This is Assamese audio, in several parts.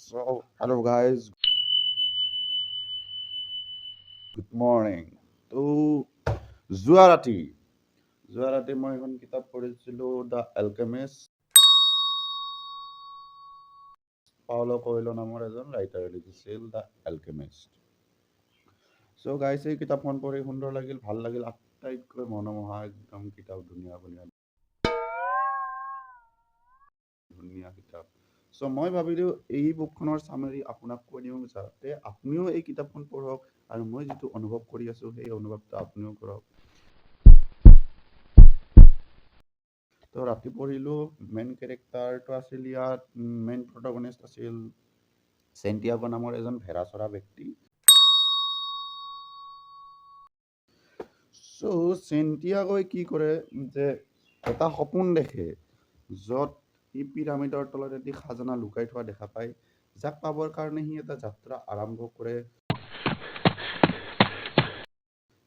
So, hello guys, good morning. তো যোৱা ৰাতি মই এখন কিতাপ পঢ়িছিলোঁ দ্য এলকেমিষ্ট পাওলো কোয়েলো নামৰ এজন ৰাইটাৰে লিখিছিল দ্য এলকেমিষ্ট। চ' গাইছ এই কিতাপখন পঢ়ি সুন্দৰ লাগিল, ভাল লাগিল, আটাইতকৈ মনোমোহা একদম কিতাপ, ধুনীয়া কিতাপ। চ' মই ভাবিলোঁ এই বুকখনৰ চামাৰি আপোনাক কৈ দিওঁ যাতে আপুনিও এই কিতাপখন পঢ়ক আৰু মই যিটো অনুভৱ কৰি আছোঁ সেই অনুভৱটো আপুনিও কৰক। তো ৰাতি পঢ়িলোঁ, মেইন কেৰেক্টাৰটো আছিল ইয়াত, মেইন প্ৰটাগনিষ্ট আছিল চেণ্টিয়াগো নামৰ এজন ভেড়াচৰা ব্যক্তি। চ' চেণ্টিয়াগোই কি কৰে যে এটা সপোন দেখে য'ত সি পিৰামিডৰ তলত এটি খাজানা লুকাই থোৱা দেখা পায়, যাক পাবৰ কাৰণে সি এটা যাত্ৰা আৰম্ভ কৰে,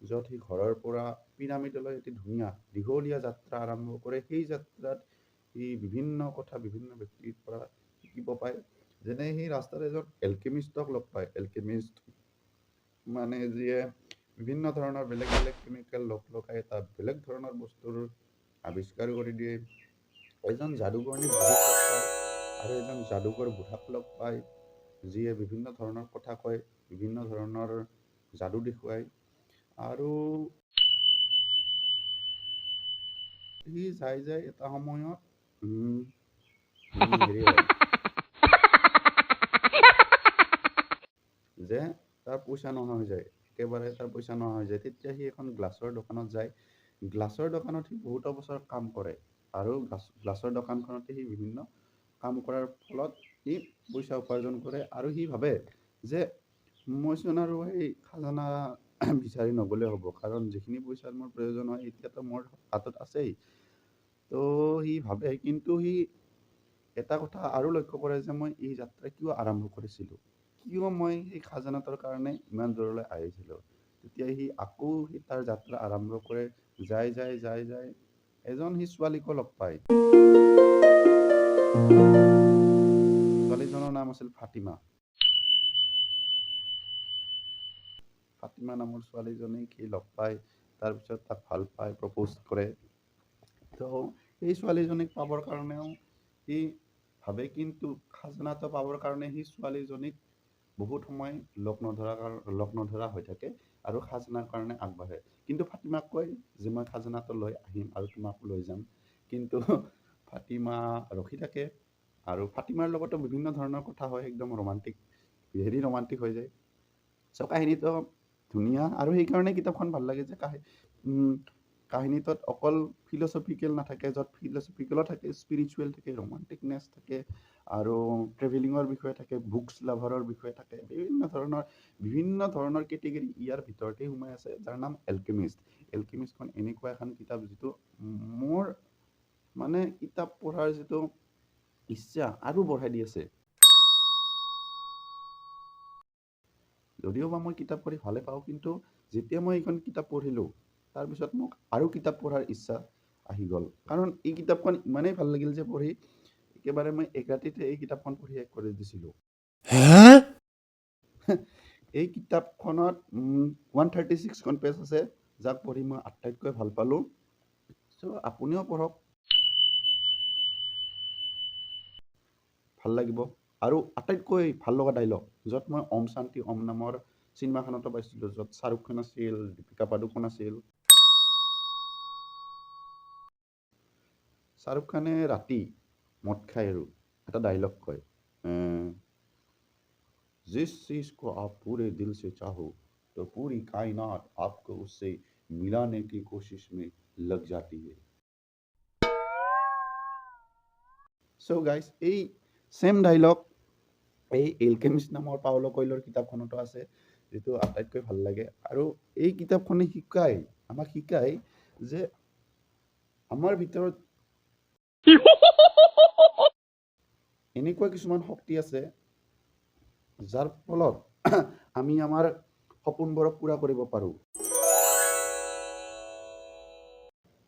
য'ত সি ঘৰৰ পৰা পিৰামিডলৈ এটি ধুনীয়া দীঘলীয়া যাত্ৰা আৰম্ভ কৰে। সেই যাত্ৰাত সি বিভিন্ন কথা বিভিন্ন ব্যক্তিৰ পৰা শিকিব পায়। যেনে সি ৰাস্তাত এজন এলকেমিষ্টক লগ পায়। এলকেমিষ্ট মানে যিয়ে বিভিন্ন ধৰণৰ বেলেগ বেলেগ কেমিকেল লগাই এটা বেলেগ ধৰণৰ বস্তুৰ আৱিষ্কাৰ কৰি দিয়ে। এজন যাদুকৰণী আৰু এজন যাদুকৰ বুঢ়াক লগ পায়, যিয়ে বিভিন্ন ধৰণৰ কথা কয়, বিভিন্ন ধৰণৰ যাদু দেখুৱায়। আৰু সি যায় এটা সময়ত হেৰি হয় যে তাৰ পইচা নোহোৱা হৈ যায়, একেবাৰে তাৰ পইচা নোহোৱা হৈ যায়। তেতিয়া সি এখন গ্লাছৰ দোকানত যায়। গ্লাছৰ দোকানত সি বহুতো বছৰ কাম কৰে আৰু গ্লাছৰ দোকানখনতে সি বিভিন্ন কাম কৰাৰ ফলত সি পইচা উপাৰ্জন কৰে। আৰু সি ভাবে যে মইচোন আৰু সেই খাজানা বিচাৰি নগ'লে হ'ব, কাৰণ যিখিনি পইচাৰ মোৰ প্ৰয়োজন হয় এতিয়াতো মোৰ হাতত আছেই। তো সি ভাবে, কিন্তু সি এটা কথা আৰু লক্ষ্য কৰে যে মই এই যাত্ৰা কিয় আৰম্ভ কৰিছিলোঁ, কিয় মই সেই খাজানাটোৰ কাৰণে ইমান দূৰলৈ আহিছিলোঁ। তেতিয়া সি আকৌ তাৰ যাত্ৰা আৰম্ভ কৰে, যায় এজন সি ছোৱালীকো লগ পায়। ছোৱালীজনৰ নাম আছিল ফাতিমা। ফাতিমা নামৰ ছোৱালীজনীক সি লগ পায়, তাৰপিছত তাক ভাল পায়, প্ৰপ'জ কৰে। তো সেই ছোৱালীজনীক পাবৰ কাৰণেও সি ভাবে, কিন্তু খাজানাটো পাবৰ কাৰণে সি ছোৱালীজনীক বহুত সময় লগ নধৰা হৈ থাকে আৰু খাজানাৰ কাৰণে আগবাঢ়ে। কিন্তু ফাতিমাক কয় যে মই খাজানাটো লৈ আহিম আৰু তোমাকো লৈ যাম। কিন্তু ফাতিমা ৰখি থাকে আৰু ফাতিমাৰ লগতো বিভিন্ন ধৰণৰ কথা হয়, একদম ৰোমান্টিক হৈ যায়। চ' কাহিনীটো ধুনীয়া আৰু সেইকাৰণে কিতাপখন ভাল লাগে যে কাহিনীটোত অকল ফিলচফিকেল নাথাকে, য'ত ফিলচফিকেলো থাকে, স্পিৰিচুৱেল থাকে, ৰোমান্টিকনেছ থাকে আৰু ট্ৰেভেলিঙৰ বিষয়ে থাকে, বুকছ লাভাৰৰ বিষয়ে থাকে, বিভিন্ন ধৰণৰ কেটেগৰী ইয়াৰ ভিতৰতে সোমাই আছে, যাৰ নাম এলকেমিষ্ট। এলকেমিষ্টখন এনেকুৱা এখন কিতাপ যিটো মোৰ মানে কিতাপ পঢ়াৰ যিটো ইচ্ছা আৰু বঢ়াই দি আছে। যদিও বা মই কিতাপ পঢ়ি ভালে পাওঁ, কিন্তু যেতিয়া মই এইখন কিতাপ পঢ়িলোঁ তাৰপিছত মোক আৰু কিতাপ পঢ়াৰ ইচ্ছা আহি গ'ল, কাৰণ এই কিতাপখন ইমানেই ভাল লাগিল যে পঢ়ি একেবাৰে মই এক ৰাতিতে এই কিতাপখন পঢ়ি শেষ কৰি দিছিলোঁ। এই কিতাপখনত 136খন পেজ আছে, যাক পঢ়ি মই আটাইতকৈ ভাল পালোঁ। চ' আপুনিও পঢ়ক, ভাল লাগিব। আৰু আটাইতকৈ ভাল লগা ডাইলগ, য'ত মই ওম শান্তি ওম নামৰ চিনেমাখনতো পাইছিলোঁ, য'ত শ্বাহৰুখ খান আছিল, দীপিকা পাডুকোন আছিল। শ্বাহৰুখ খানে ৰাতি মদ খাই আৰু এটা ডাইলগ কয়, जिस चीज को आप पूरे दिल से चाहो तो पूरी कायनात आपको उससे मिलाने की कोशिश में लग जाती है। সো গাইজ, এই সেম ডাইলগ এই এলকেমিষ্ট নামৰ পাওলো কোয়েলোৰ কিতাপখনতো আছে, যিটো আটাইতকৈ ভাল লাগে। আৰু এই কিতাপখনে আমাক শিকায় যে আমাৰ ভিতৰত এনেকুৱা কিছুমান শক্তি আছে, যাৰ ফলত আমি আমাৰ সপোনবোৰক পূৰা কৰিব পাৰোঁ।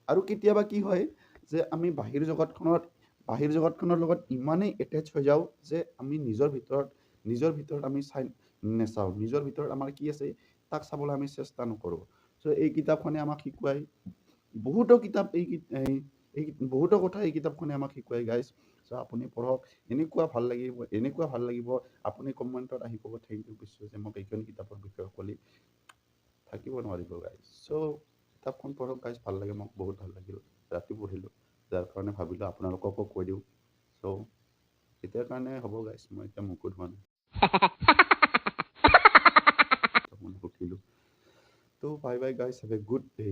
আৰু কেতিয়াবা কি হয় যে আমি বাহিৰ জগতখনত বাহিৰ জগতখনৰ লগত ইমানেই এটেচ হৈ যাওঁ যে আমি নিজৰ ভিতৰত আমি চাই নেচাওঁ, নিজৰ ভিতৰত আমাৰ কি আছে তাক চাবলৈ আমি চেষ্টা নকৰোঁ। চ' এই কিতাপখনে আমাক শিকোৱাই বহুতো কিতাপ বহুতো কথা এই কিতাপখনে আমাক শিকোৱাই গাইজ। চ' আপুনি পঢ়ক, এনেকুৱা ভাল লাগিব আপুনি কমেণ্টত আহি ক'ব থেংক ইউ বিশ্ব যে মোক এইখন কিতাপৰ বিষয়ে ক'লি, থাকিব নোৱাৰিব গাইজ। চ' কিতাপখন পঢ়ক গাইজ, ভাল লাগে, মোক বহুত ভাল লাগিল, ৰাতি পঢ়িলোঁ, যাৰ কাৰণে ভাবিলোঁ আপোনালোককো কৈ দিওঁ। চ' এতিয়াৰ কাৰণে হ'ব গাইজ, মই এতিয়া মুখো ধোৱা নাই, উঠিলোঁ। ত' bye bye guys, have a good day.